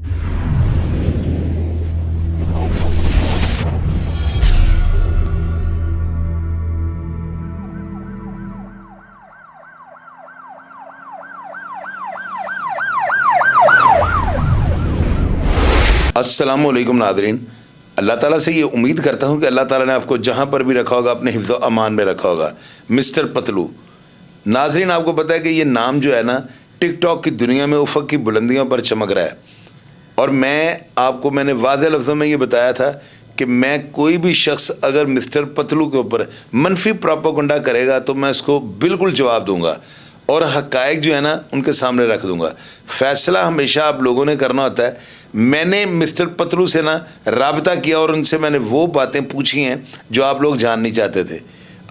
अस्सलामुअलैकुम नादरीन, अल्लाह ताला से ये उम्मीद करता हूँ कि अल्लाह ताला ने आपको जहाँ पर भी रखा होगा अपने हिफ्ज़ अमान में रखा होगा। मिस्टर पतलू नाजरीन, आपको पता है कि ये नाम जो है ना टिकटॉक की दुनिया में उफ़क़ की बुलंदियों पर चमक रहा है। और मैंने वाज़ेह लफ्ज़ों में ये बताया था कि मैं कोई भी शख्स अगर मिस्टर पतलू के ऊपर मनफी प्रोपेगेंडा करेगा तो मैं उसको बिल्कुल जवाब दूंगा और हक़ाइक़ जो है ना उनके सामने रख दूंगा। फ़ैसला हमेशा आप लोगों ने करना होता है। मैंने मिस्टर पतलू से ना राबता किया और उनसे मैंने वो बातें पूछी हैं जो आप लोग जान नहीं चाहते थे।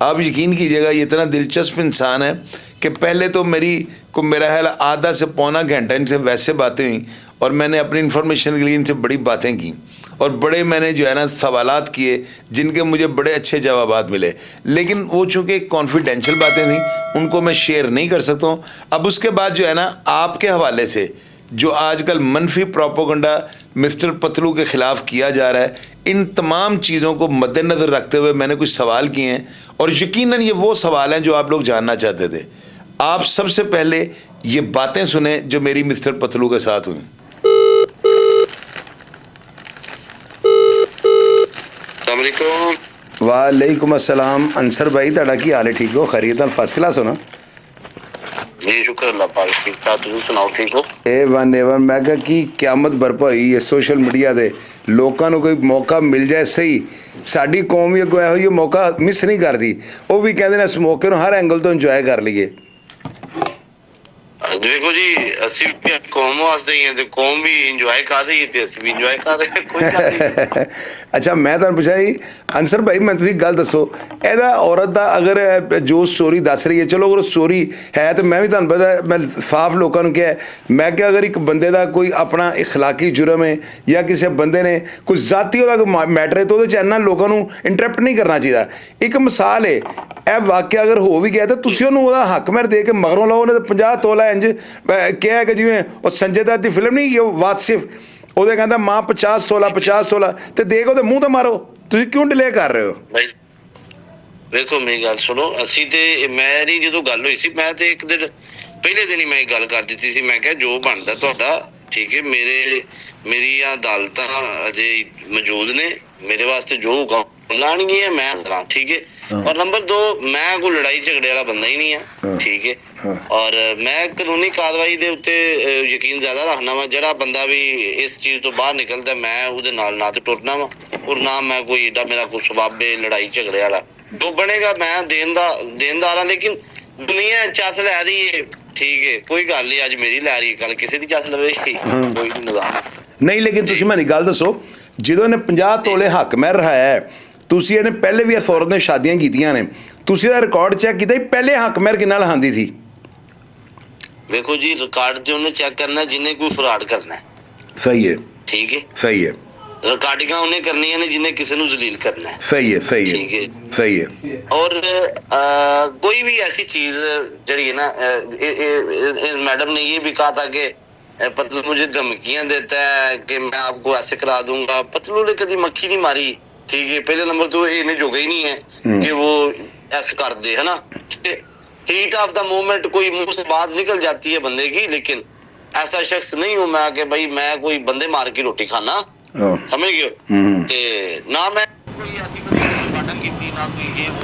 आप यकीन कीजिएगा, ये इतना दिलचस्प इंसान है कि पहले तो मेरा ख्याल आधा से पौना घंटा इनसे वैसे बातें हुई और मैंने अपनी इन्फॉर्मेशन के लिए इनसे बड़ी बातें की और बड़े मैंने जो है ना सवालात किए जिनके मुझे बड़े अच्छे जवाबात मिले। लेकिन वो चूँकि कॉन्फिडेंशियल बातें थी उनको मैं शेयर नहीं कर सकता हूँ। अब उसके बाद जो है ना आपके हवाले से जो आजकल मनफी प्रोपेगेंडा मिस्टर पतलू के ख़िलाफ़ किया जा रहा है, इन तमाम चीज़ों को मद्देनज़र रखते हुए मैंने कुछ सवाल किए हैं और यकीनन ये वो सवाल हैं जो आप लोग जानना चाहते थे। आप सबसे पहले ये बातें सुने जो मेरी मिस्टर पतलू के साथ हुई। वालेकुम अस्सलाम। अंसर भाई ताड़ा की हाल है? ठीक हो? खैरियत? फर्स्ट क्लास हो ना? जी शुक्र अल्लाह पाक, ठीक ठाक। तुम सुनाओ, ठीक हो? ए वन मैं कहा कि क्यामत बरपा हुई है सोशल मीडिया दे लोगों को कोई मौका मिल जाए सही। साडी कौम भी अगो ये मौका मिस नहीं करती, वो भी कहते हैं इस मौके को हर एंगल तो इंजॉय कर लीए। देखो जी, असि भी कौम वास्ते ही है ते कौम भी इंजॉय कर रही है ते असि भी इंजॉय कर रहे हैं, कोई गल नहीं। अच्छा, मैं तुहानू पुछा जी अंसर भाई, मैं तुसीं गल दसो एदा औरत दा अगर जो स्टोरी दस रही है, चलो अगर स्टोरी है तो मैं भी तुहानू पता मैं साफ लोगों को क्या मैं क्या अगर एक बंदे का कोई अपना इखलाकी जुर्म है या किसी बंदे ने कुछ जाती मैटर है तो वो इन्ना लोगों को इंटरप्ट नहीं करना चाहिए। एक मिसाल है, यह वाक्य अगर हो भी गया तो तुसीं उहनूं हक महर दे के मगरों लाओ ने 50 तोला इंज क्या है कि जिवें और संजय दत्त की फिल्म नहीं वो वासिफ ਉਹਦੇ ਕਹਿੰਦਾ ਮਾਂ 50 16 ਤੇ ਦੇਖੋ ਤੇ ਮੂੰਹ ਤੇ ਮਾਰੋ। ਤੁਸੀਂ ਕਿਉਂ ਡਿਲੇ ਕਰ ਰਹੇ ਹੋ? भाई देखो मेरी गल सुनो, असि ते मेरी जो गल हुई सी, मैं ते एक दिन पहले दिन ही मैं गल कर दी सी। मैं क्या जो बनता तुहाडा ठीक है, मेरी अदालतां अजे मौजूद ने, मेरे वास्ते जो हुक्म लाणगी है मैं करा, ठीक है। और नंबर 2, मैं कोई लड़ाई झगड़े वाला बंदा ही नहीं है, ठीक है। और मैं कानूनी कार्रवाई दे उत्ते यकीन ज्यादा रखना वा। जरा बंदा भी इस चीज तो बाहर निकलता मैं उहदे नाल ना तो टुरना वा और ना मैं कोई एडा मेरा कोई स्वभाव है लड़ाई झगड़े वाला। जो बनेगा मैं देनदार हाँ, लेकिन दुनिया चस लै रही है, ठीक है, कोई गल नहीं। अज मेरी लै रही है, कल किसी दी चस लवेगी, कोई निजाम नहीं। लेकिन तुसीं मेरी गल दसो, ਜਦੋਂ ने 50 तोले हक महर रहाया है, तुसीं ਇਹਨੇ ਪਹਿਲੇ भी इस औरत ने शादियां कीतियां ने, तुसीं ਇਹਦਾ रिकॉर्ड चेक किया पहले हक महर किन्ना लहांदी थी? देखो जी, रिकॉर्ड जो उन्हें चेक करना है जिन्हें कोई फ्रॉड करना है, सही है, ठीक है, सही है। रिकॉर्डिंग उन्हें करनी है जिन्हें किसी को जलील करना है, सही है, सही है, ठीक है, सही है। और कोई भी ऐसी चीज जड़ी है ना, मैडम ने ये भी कहा था कि पतलू मुझे धमकियां देता है कि मैं आपको ऐसे करा दूंगा। पतलू ने कभी मक्खी नहीं मारी, ठीक है। पहले नंबर तो इन्हें जोगा ही नहीं है कि वो ऐसे कर दे, है ना। हीट ऑफ द मोमेंट कोई मुंह से बात निकल जाती है बंदे की, लेकिन ऐसा शख्स नहीं हूं मैं कि भाई मैं कोई बंदे मार के रोटी खाना, समझ गए हो। ना मैं कोई ऐसी की थी, ना कोई ये वो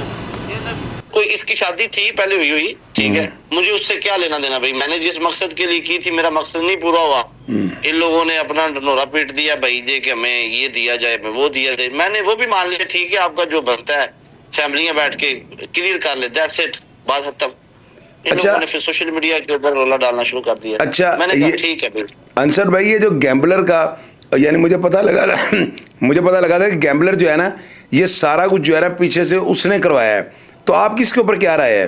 कोई इसकी शादी थी पहले हुई, ठीक है। मुझे उससे क्या लेना देना भाई, मैंने जिस मकसद के लिए की थी मेरा मकसद नहीं पूरा हुआ। इन लोगों ने अपना नोरा पीट दिया भाई दे कि हमें ये दिया जाए, मैं वो दिया जाए। मैंने वो भी मान लिया, ठीक है, आपका जो बनता है फैमिली बैठ के क्लियर कर ले, दैट्स इट, बात खत्म। इन लोगों ने फिर सोशल मीडिया के ऊपर रोला डालना शुरू कर दिया। अच्छा, मैंने कहा ठीक है भाई। अंसर भाई, ये जो गैम्बलर का यानी मुझे पता लगा था कि गैम्बलर जो है ना ये सारा कुछ जो है ना पीछे से उसने करवाया है, तो आपकी इसके ऊपर क्या राय है?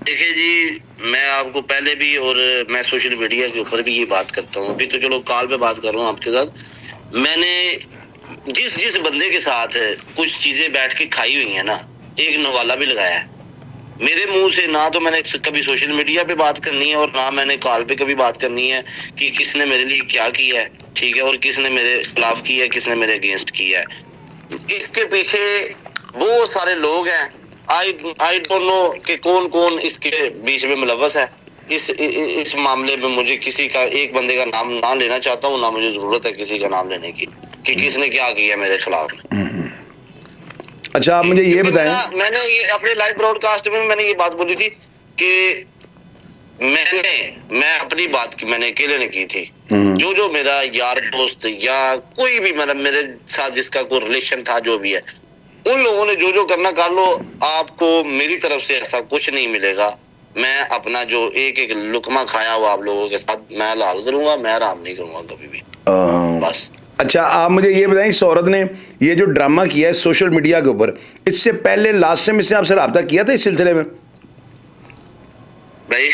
देखिए जी, मैं आपको पहले भी और मैं सोशल मीडिया के ऊपर भी ये बात करता हूँ, अभी तो चलो कॉल पे बात कर रहा हूँ आपके साथ। मैंने जिस बंदे के साथ कुछ चीजें बैठ के खाई हुई है ना, एक नवाला भी लगाया है, मेरे मुंह से ना तो मैंने कभी सोशल मीडिया पे बात करनी है और ना मैंने कॉल पे कभी बात करनी है कि किसने मेरे लिए क्या किया है, ठीक है, और किसने मेरे खिलाफ किया है, किसने मेरे अगेंस्ट किया है। इसके पीछे बहुत सारे लोग हैं। आई डोंट नो कि कौन कौन इसके बीच में मुलव्वस है। इस मामले में मुझे किसी का एक बंदे का नाम ना लेना चाहता हूँ, ना मुझे जरूरत है किसी का नाम लेने की कि किसने क्या किया मेरे खिलाफ में। अच्छा आप मुझे ये बताएं, मैंने ये अपने लाइव ब्रॉडकास्ट में मैंने ये बात बोली थी कि मैं अपनी बात की मैंने अकेले ने की थी। जो मेरा यार दोस्त या कोई भी मतलब मेरे साथ जिसका कोई रिलेशन था, जो भी है, उन लोगों ने जो करना कर लो। आपको मेरी तरफ से ऐसा कुछ नहीं मिलेगा। मैं अपना जो एक एक लुकमा खाया हुआ आप लोगों के साथ मैं हलाल करूंगा, मैं आराम नहीं करूंगा कभी भी, बस। अच्छा आप मुझे ये बताएं, इस औरत ने ये जो ड्रामा किया है सोशल मीडिया के ऊपर, इससे पहले लास्ट टाइम इससे आपसे रब्ता किया था इस सिलसिले में? भाई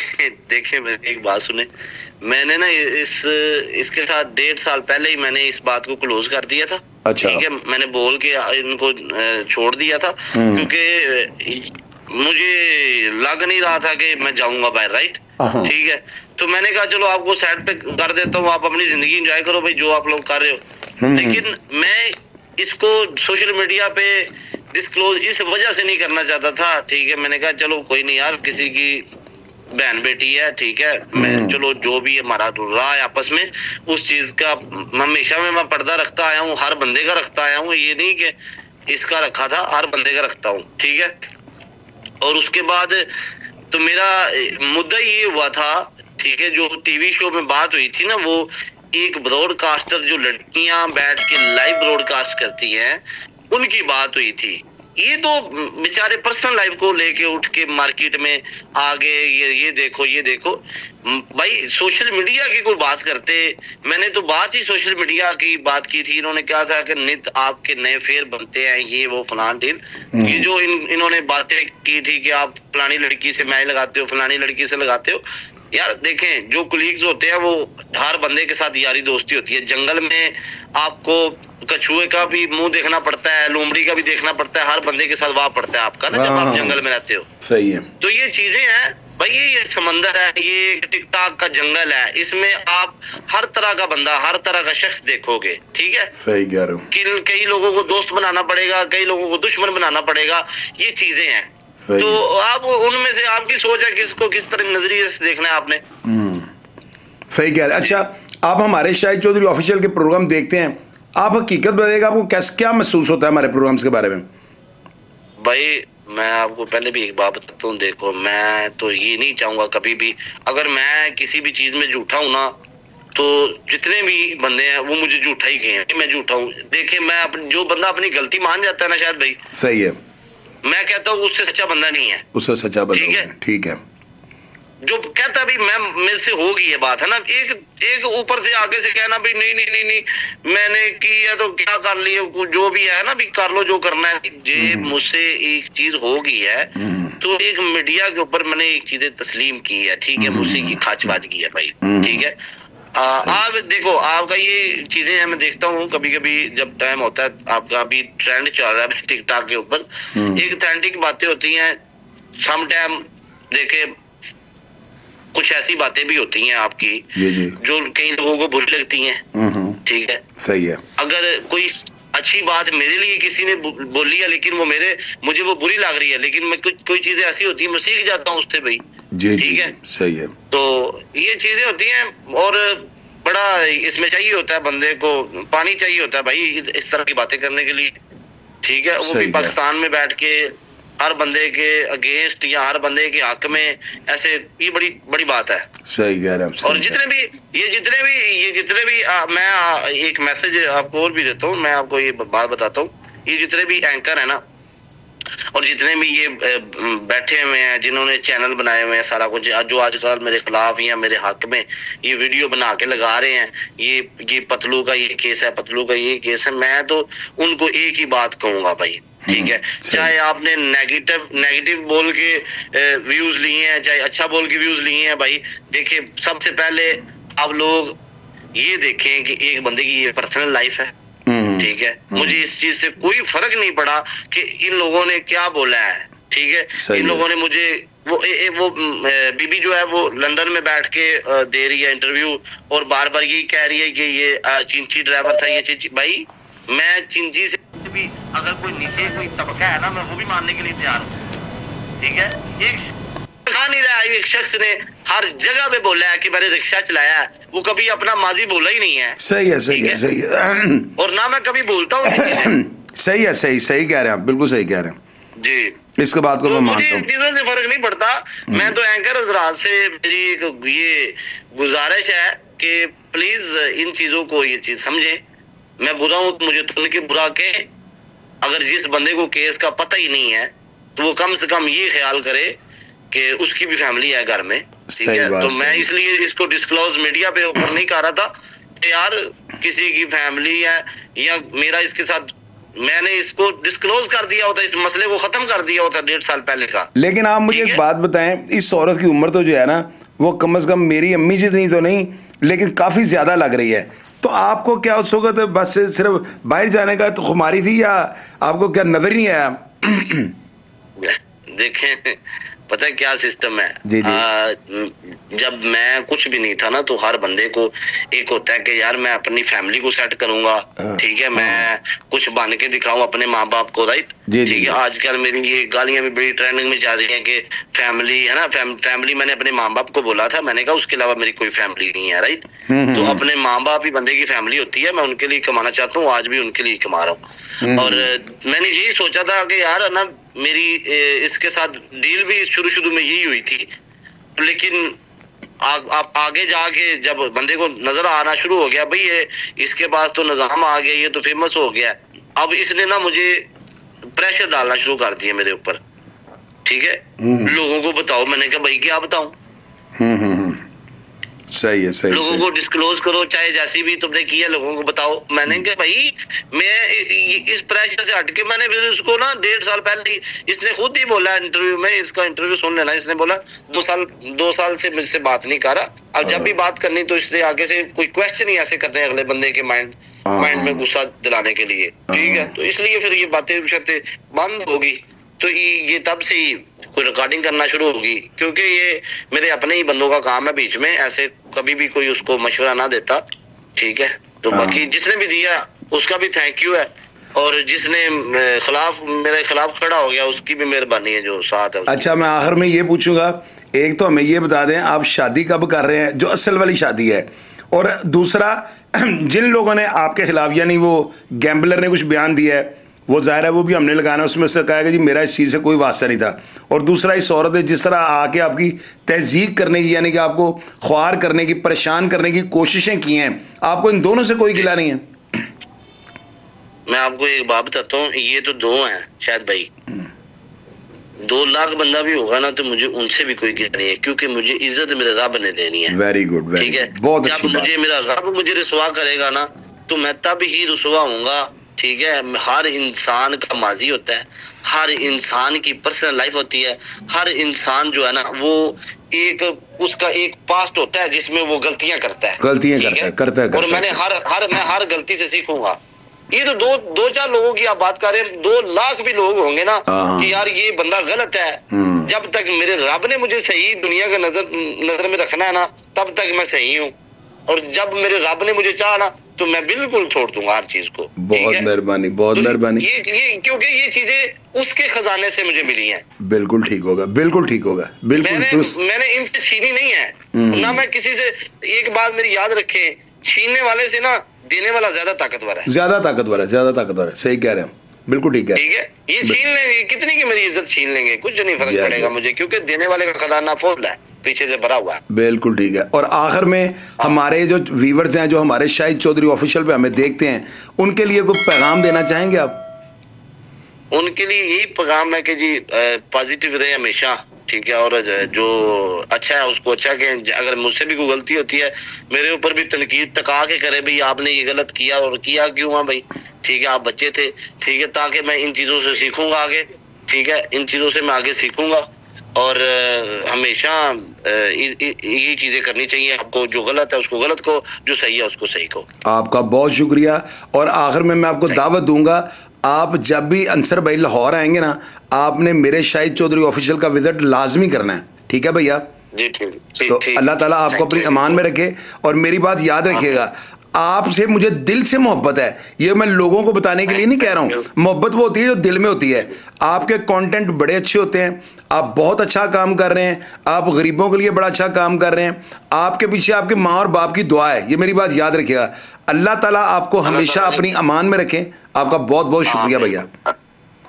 देखिए, मेरी एक बात सुने, मैंने ना इसके साथ 1.5 साल पहले ही मैंने इस बात को क्लोज कर दिया था। अच्छा। ठीक है, मैंने बोल के इनको छोड़ दिया था क्योंकि मुझे लग नहीं रहा था कि मैं जाऊंगा बाहर, राइट। ठीक है, तो मैंने कहा चलो आपको साइड पे कर देता हूँ, आप अपनी जिंदगी एंजॉय करो भाई, जो आप लोग कर रहे हो। लेकिन मैं इसको सोशल मीडिया पे डिस्क्लोज इस वजह से नहीं करना चाहता था। ठीक है, मैंने कहा चलो कोई नहीं यार, किसी की बहन बेटी है, ठीक है, मैं चलो जो भी हमारा रहा है आपस में, उस चीज का हमेशा मैं पर्दा रखता आया हूँ, हर बंदे का रखता आया हूँ। ये नहीं कि इसका रखा था, हर बंदे का रखता हूँ, ठीक है। और उसके बाद तो मेरा मुद्दा ये हुआ था, ठीक है, जो टीवी शो में बात हुई थी ना, वो एक ब्रॉडकास्टर जो लड़कियां बैठ के लाइव ब्रॉडकास्ट करती हैं, उनकी बात हुई थी। ये तो बेचारे पर्सनल लाइफ को लेके उठ के मार्केट में आगे ये देखो ये देखो भाई, सोशल मीडिया की कोई बात करते। मैंने तो बात ही सोशल मीडिया की बात की थी। इन्होंने क्या था कि नित आपके नए फेर बनते हैं, ये वो फलान डील, ये जो इन्होंने बातें की थी कि आप फलानी लड़की से मैच लगाते हो, फलानी लड़की से लगाते हो। यार देखें, जो कुलीग्स होते हैं वो हर बंदे के साथ यारी दोस्ती होती है। जंगल में आपको कछुए का भी मुंह देखना पड़ता है, लोमड़ी का भी देखना पड़ता है, हर बंदे के साथ वाह पड़ता है आपका ना, जब आप जंगल में रहते हो। सही है। तो ये चीजें हैं भाई, ये समंदर है, ये टिकटॉक का जंगल है, इसमें आप हर तरह का बंदा, हर तरह का शख्स देखोगे, ठीक है। सही कह रहे हो। कई लोगों को दोस्त बनाना पड़ेगा, कई लोगों को दुश्मन बनाना पड़ेगा, ये चीजें हैं। तो आप उनमें से आपकी सोच है किसको किस तरह नजरिए से देखना है आपने। सही कह रहे हैं। अच्छा आप हमारे शाहिद चौधरी ऑफिशियल के प्रोग्राम देखते हैं, आप हकीकत बताइएगा, आपको कैसे क्या महसूस होता है हमारे प्रोग्राम्स के बारे में? भाई मैं आपको पहले भी एक बात बताता हूँ, देखो मैं तो ये नहीं चाहूंगा कभी भी, अगर मैं किसी भी चीज में झूठा हूं ना, तो जितने भी बंदे हैं वो मुझे झूठा ही कहें, मैं झूठा हूँ। देखिए, मैं जो बंदा अपनी गलती मान जाता है ना शायद भाई, सही है, मैं कहता हूँ उससे सच्चा बंदा नहीं है, उससे सच्चा बंदा। ठीक है, ठीक है। जो कहता भी मैं मेरे से होगी ये बात है ना, एक ऊपर से आगे से कहना भी नहीं नहीं नहीं नहीं मैंने की है तो क्या कर लिया, जो भी है ना भी कर लो जो करना है। ये मुझसे एक चीज हो गई है तो एक मीडिया के ऊपर मैंने एक चीजें तस्लीम की है, ठीक है, मुझसे की खाचबाज की है भाई, ठीक है। आप देखो, आपका ये चीजें हैं, मैं देखता हूँ कभी कभी जब टाइम होता है, आपका अभी ट्रेंड चल रहा है टिकटॉक के ऊपर, एक ऑथेंटिक बातें होती हैं, सम टाइम देखे कुछ ऐसी बातें भी होती हैं आपकी जो कई लोगों को बुरी लगती हैं, ठीक है, सही है। अगर कोई अच्छी बात मेरे लिए किसी ने बोली है लेकिन वो मुझे वो बुरी लग रही है, लेकिन मैं कोई चीजें ऐसी होती है मैं सीख जाता हूँ उससे भाई, ठीक है, सही है। तो ये चीजें होती हैं और बड़ा इसमें चाहिए होता है, बंदे को पानी चाहिए होता है भाई इस तरह की बातें करने के लिए, ठीक है। वो भी पाकिस्तान में बैठ के हर बंदे के अगेंस्ट या हर बंदे के हक में ऐसे, ये बड़ी बड़ी बात है। सही कह रहे हैं। और जितने भी मैं एक मैसेज आपको और भी देता हूँ, मैं आपको ये बात बताता हूँ, ये जितने भी एंकर है ना और जितने भी ये बैठे हुए हैं जिन्होंने चैनल बनाए हुए हैं, सारा कुछ जो आजकल मेरे खिलाफ या मेरे हक में ये वीडियो बना के लगा रहे हैं, ये पतलू का ये केस है, पतलू का ये केस है, मैं तो उनको एक ही बात कहूंगा भाई, ठीक है, चाहे आपने नेगेटिव बोल के व्यूज लिए हैं, चाहे अच्छा बोल के व्यूज लिए हैं, भाई देखिए, सबसे पहले आप लोग ये देखें कि एक बंदे की ये पर्सनल लाइफ है, ठीक है। मुझे इस चीज से कोई फर्क नहीं पड़ा कि इन लोगों ने क्या बोला है, ठीक है। सही इन है। लोगों ने मुझे वो बीबी जो है वो लंदन में बैठ के दे रही है इंटरव्यू, और बार बार यही कह रही है कि ये चिंची ड्राइवर था, ये चिंची। भाई मैं चिंची से भी अगर कोई नीचे कोई तबका है ना, मैं वो भी मानने के लिए तैयार हूँ, ठीक है। एक दिखा नहीं रहा है, एक शख्स ने हर जगह पे बोला है कि मैंने रिक्शा चलाया है, वो कभी अपना माजी बोला ही नहीं है। सही है, सही ठीक है, सही है। और ना मैं कभी बोलता हूँ किसी से। सही है, सही सही कह रहे हैं आप, बिल्कुल सही कह रहे हैं। जी, इसके बात को तो मैं मुझे मानता इन हूँ। चीजों से फर्क नहीं पड़ता। मैं तो एंकर हजरात से मेरी एक ये गुजारिश है कि प्लीज इन चीजों को ये चीज समझे। मैं बुरा हूँ तो मुझे तुम के बुरा के, अगर जिस बंदे को केस का पता ही नहीं है तो वो कम से कम ये ख्याल करे कि उसकी भी फैमिली है घर में, ठीक सही है। बात, तो मैं सही। इसलिए इसको डिस्क्लोज मीडिया पे ऊपर नहीं कर रहा था कि यार किसी की फैमिली है या मेरा इसके साथ, मैंने इसको डिस्क्लोज कर दिया होता, इस मसले को खत्म कर दिया होता 1.5 साल पहले का। लेकिन आप मुझे ठीक एक है? बात बताएं, इस औरत की उम्र तो जो है ना, वो कम से कम मेरी अम्मी जितनी तो नहीं, लेकिन काफी ज्यादा लग रही है। तो आपको क्या उस वक्त बस सिर्फ बाहर जाने का तो खुमारी थी, या आपको क्या नजर ही नहीं आया? देखें, पता है क्या सिस्टम है। जी, जी। जब मैं कुछ भी नहीं था ना, तो हर बंदे को एक होता है कि यार मैं अपनी फैमिली को सेट करूंगा, ठीक है, मैं कुछ बन के दिखाऊं अपने माँ बाप को, राइट। जी, जी, ठीक है। जी। आजकल मेरी ये गालियां भी बड़ी ट्रेंडिंग में जा रही हैं कि फैमिली है ना, फैमिली मैंने अपने माँ बाप को बोला था, मैंने कहा उसके अलावा मेरी कोई फैमिली नहीं है, राइट। तो अपने माँ बाप ही बंदे की फैमिली होती है, मैं उनके लिए कमाना चाहता हूँ, आज भी उनके लिए कमा रहा हूँ। और मैंने यही सोचा था कि यार है ना, मेरी इसके साथ डील भी शुरू शुरू में यही हुई थी, लेकिन आप आगे जाके जब बंदे को नजर आना शुरू हो गया भाई ये इसके पास तो निजाम आ गया, ये तो फेमस हो गया, अब इसने ना मुझे प्रेशर डालना शुरू कर दिया मेरे ऊपर, ठीक है। लोगों को बताओ, मैंने कहा भाई क्या बताऊं, सही है, सही लोगों सही। को डिस्क्लोज करो, चाहे जैसी भी तुमने किया लोगों को बताओ। मैंने कहा भाई मैं इस प्रेशर से हटके, मैंने फिर उसको ना 1.5 साल पहले इसने खुद ही बोला इंटरव्यू में, इसका इंटरव्यू सुन लेना, इसने बोला 2 साल से मुझसे बात नहीं कर रहा, अब जब भी बात करनी तो इसने आगे से कोई क्वेश्चन ही ऐसे करने अगले बंदे के माइंड में गुस्सा दिलाने के लिए, ठीक है। तो इसलिए फिर ये बातें बंद होगी। तो ये तब से ही कोई रिकॉर्डिंग करना शुरू होगी, क्योंकि ये मेरे अपने ही बंदों का काम है, बीच में ऐसे कभी भी कोई उसको मशवरा ना देता, ठीक है। तो बाकी जिसने भी दिया उसका भी थैंक यू है, और जिसने मेरे खिलाफ खड़ा हो गया उसकी भी मेहरबानी है जो साथ है उसकी। अच्छा, मैं आखिर में ये पूछूंगा, एक तो हमें ये बता दें आप शादी कब कर रहे हैं, जो असल वाली शादी है, और दूसरा जिन लोगों ने आपके खिलाफ, यानी वो गैम्बलर ने कुछ बयान दिया है, वो जाहिर है वो भी हमने लगाना, उसमें से कहा कि जी मेरा इस चीज़ से कोई वास्ता नहीं था, और दूसरा इस औरत ने जिस तरह आके आपकी तहजीक करने की, यानी कि आपको ख्वार करने की, परेशान करने की कोशिशें की हैं, आपको इन दोनों से कोई गिला नहीं है? मैं आपको एक बात बताता हूँ, ये तो 2 हैं शायद भाई, 2 लाख बंदा भी होगा ना तो मुझे उनसे भी कोई गिला नहीं है, क्योंकि मुझे इज्जत मेरे रब ने देनी है। वेरी गुड, ठीक है। बहुत जब अच्छी बात। मुझे मेरा रब मुझे रुसवा करेगा ना, तो मैं तब ही रुसवा होऊंगा, ठीक है। हर इंसान का माजी होता है, हर इंसान की पर्सनल लाइफ होती है, हर इंसान जो है ना वो एक उसका एक पास्ट होता है जिसमें वो गलतियां करता है, गलतियां ठीक है? करता है। और मैंने मैं हर गलती से सीखूंगा। ये तो 2-4 लोगों की आप बात कर रहे हैं, 2 लाख भी लोग होंगे ना कि यार ये बंदा गलत है, जब तक मेरे रब ने मुझे सही दुनिया का नजर में रखना है ना, तब तक मैं सही हूँ, और जब मेरे रब ने मुझे चाहा ना तो मैं बिल्कुल छोड़ दूंगा हर चीज को। बहुत मेहरबानी, बहुत मेहरबानी। ये क्योंकि ये चीजें उसके खजाने से मुझे मिली हैं। बिल्कुल ठीक होगा, बिल्कुल ठीक होगा, बिल्कुल। मैंने इनसे छीनी नहीं है ना, मैं किसी से। एक बात मेरी याद रखें, छीनने वाले से ना देने वाला ज्यादा ताकतवर है, ज्यादा ताकतवर है। सही कह रहे हैं, बिल्कुल ठीक है। ठीक है। ये छीन लेंगे, कितनी की मेरी इज्जत छीन लेंगे, कुछ नहीं फर्क पड़ेगा मुझे, क्योंकि देने वाले का खजाना फुल है, पीछे से भरा हुआ है। बिल्कुल ठीक है। और आखिर में हमारे जो व्यूवर्स हैं, जो हमारे शाहिद चौधरी ऑफिशियल पे हमें देखते हैं, उनके लिए कोई पैगाम देना चाहेंगे आप? उनके लिए यही पैगाम है कि जी पॉजिटिव रहे हमेशा, ठीक है। और जो अच्छा है उसको अच्छा कहें, अगर मुझसे भी कोई गलती होती है मेरे ऊपर भी तनकीद टका के करे, भाई आपने ये गलत किया, और किया क्यों है भाई, ठीक है, आप बच्चे थे, ठीक है, ताकि मैं इन चीजों से सीखूंगा आगे, ठीक है, इन चीजों से मैं आगे सीखूंगा। और हमेशा ये चीजें करनी चाहिए, आपको जो गलत है उसको गलत को, जो सही है उसको सही को। आपका बहुत शुक्रिया। और आखिर में मैं आपको दावत दूंगा, आप जब भी अंसर भाई लाहौर आएंगे ना, आपने मेरे शाहिद चौधरी ऑफिशियल का विजिट लाजमी करना है, ठीक है भैया? जी ठीक तो ठीक। अल्लाह ताला आपको अपनी अमान में रखे। और मेरी बात याद रखिएगा, आपसे मुझे दिल से मोहब्बत है, ये मैं लोगों को बताने के लिए नहीं कह रहा हूँ। मोहब्बत वो होती है जो दिल में होती है। आपके कंटेंट बड़े अच्छे होते हैं, आप बहुत अच्छा काम कर रहे हैं, आप गरीबों के लिए बड़ा अच्छा काम कर रहे हैं, आपके पीछे आपके माँ और बाप की दुआ है, ये मेरी बात याद रखिएगा। अल्लाह ताला आपको हमेशा अपनी अमान में रखें। आपका बहुत बहुत शुक्रिया भैया।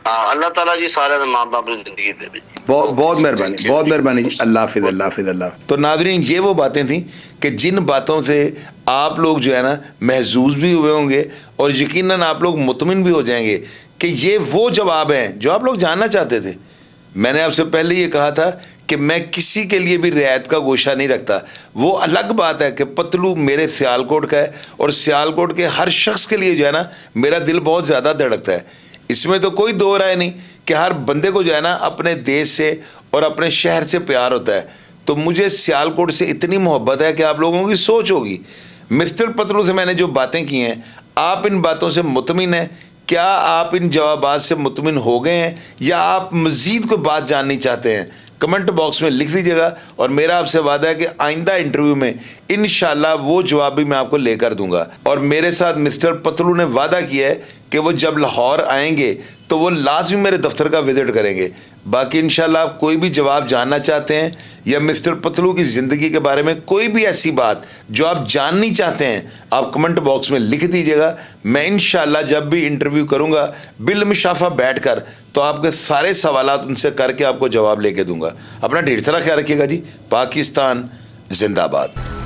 अल्लाह ताला जी सारे माँ बाप की जिंदगी दे भी। बहुत बहुत मेहरबानी, बहुत मेहरबानी जी। अल्लाह हाफिज़, अल्लाह हाफिज़, अल्लाह। तो नाज़रीन, ये वो बातें थी कि जिन बातों से आप लोग जो है ना महजूज भी हुए होंगे और यकीनन आप लोग मुतमिन भी हो जाएंगे कि ये वो जवाब हैं जो आप लोग जानना चाहते थे। मैंने आपसे पहले ये कहा था कि मैं किसी के लिए भी रियायत का गोशा नहीं रखता। वो अलग बात है कि पतलू मेरे सियालकोट का है और सियालकोट के हर शख्स के लिए जो है ना मेरा दिल बहुत ज़्यादा धड़कता है। इसमें तो कोई दो राय नहीं कि हर बंदे को जो है ना अपने देश से और अपने शहर से प्यार होता है। तो मुझे सियालकोट से इतनी मोहब्बत है कि आप लोगों की सोच होगी। मिस्टर पतलू से मैंने जो बातें की हैं, आप इन बातों से मुतमिन हैं? क्या आप इन जवाबात से मुतमिन हो गए हैं या आप मज़ीद कोई बात जाननी चाहते हैं? कमेंट बॉक्स में लिख दीजिएगा और मेरा आपसे वादा है कि आइंदा इंटरव्यू में इंशाल्लाह वो जवाब भी मैं आपको लेकर दूंगा। और मेरे साथ मिस्टर पतलू ने वादा किया है कि वो जब लाहौर आएंगे तो वो लाजमी मेरे दफ्तर का विजिट करेंगे। बाकी इंशाल्लाह आप कोई भी जवाब जानना चाहते हैं या मिस्टर पतलू की ज़िंदगी के बारे में कोई भी ऐसी बात जो आप जाननी चाहते हैं, आप कमेंट बॉक्स में लिख दीजिएगा। मैं इंशाल्लाह जब भी इंटरव्यू करूंगा बिलमुशाफा बैठकर तो आपके सारे सवालात उनसे करके आपको जवाब लेके दूंगा। अपना ढेर सारा ख्याल रखिएगा जी। पाकिस्तान जिंदाबाद।